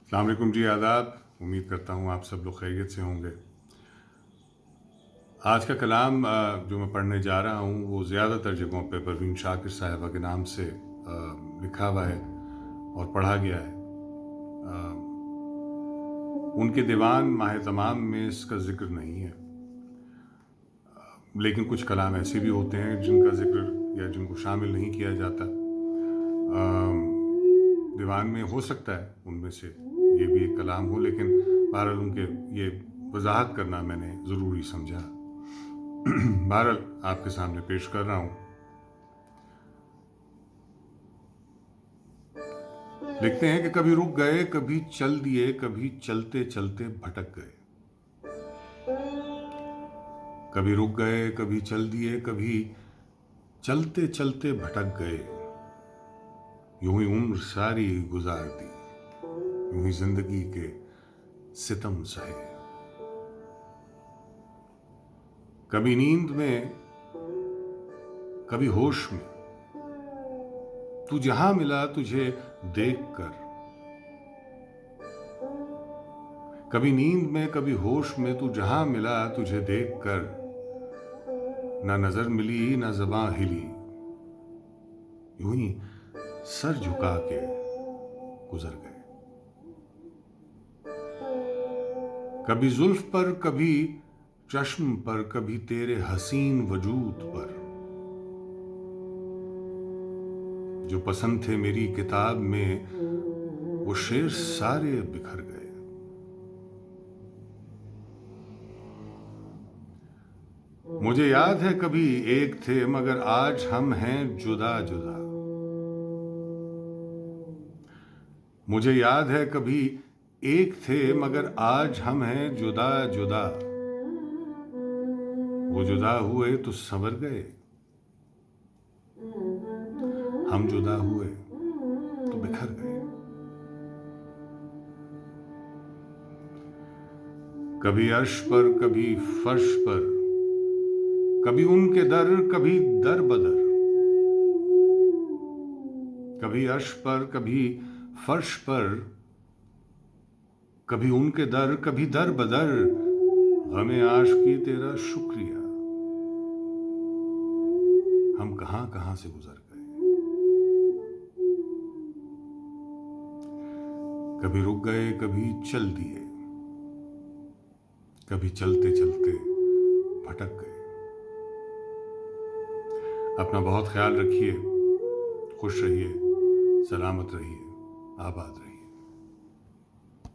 अस्सलाम वालेकुम जी, आदाब। उम्मीद करता हूँ आप सब लोग खैरियत से होंगे। आज का कलाम जो मैं पढ़ने जा रहा हूँ वो ज़्यादातर जगहों पे परवीन शाकिर साहिबा के नाम से लिखा हुआ है और पढ़ा गया है। उनके दीवान माह तमाम में इसका ज़िक्र नहीं है, लेकिन कुछ कलाम ऐसे भी होते हैं जिनका ज़िक्र या जिनको शामिल नहीं किया जाता। दीवान में हो सकता है उनमें से ये भी एक कलाम हो, लेकिन बहरहाल उनके ये वजाहत करना मैंने ज़रूरी समझा। बहरहाल आपके सामने पेश कर रहा हूँ। लिखते हैं कि कभी रुक गए, कभी चल दिए, कभी चलते चलते भटक गए। कभी रुक गए, कभी चल दिए, कभी चलते चलते भटक गए। यूं ही उम्र सारी गुजार दी, यूं ही जिंदगी के सितम सहे। कभी नींद में, कभी होश में, तू जहां मिला तुझे देखकर। कभी नींद में, कभी होश में, तू जहां मिला तुझे देखकर। ना नजर मिली, ना ज़बां हिली, यूं ही सर झुका के गुजर गए। कभी जुल्फ पर, कभी चश्म पर, कभी तेरे हसीन वजूद पर। जो पसंद थे मेरी किताब में वो शेर सारे बिखर गए। मुझे याद है कभी एक थे मगर आज हम हैं जुदा जुदा। मुझे याद है कभी एक थे मगर आज हम हैं जुदा जुदा। वो जुदा हुए तो संवर गए, हम जुदा हुए तो बिखर गए। कभी अर्श पर, कभी फर्श पर, कभी उनके दर, कभी दर बदर। कभी अर्श पर, कभी फर्श पर, कभी उनके दर, कभी दर बदर। गमे आशिकी तेरा शुक्रिया, हम कहां कहां से गुजर गए। कभी रुक गए, कभी चल दिए, कभी चलते चलते भटक गए। अपना बहुत ख्याल रखिए, खुश रहिए, सलामत रहिए, आबाद रहिए।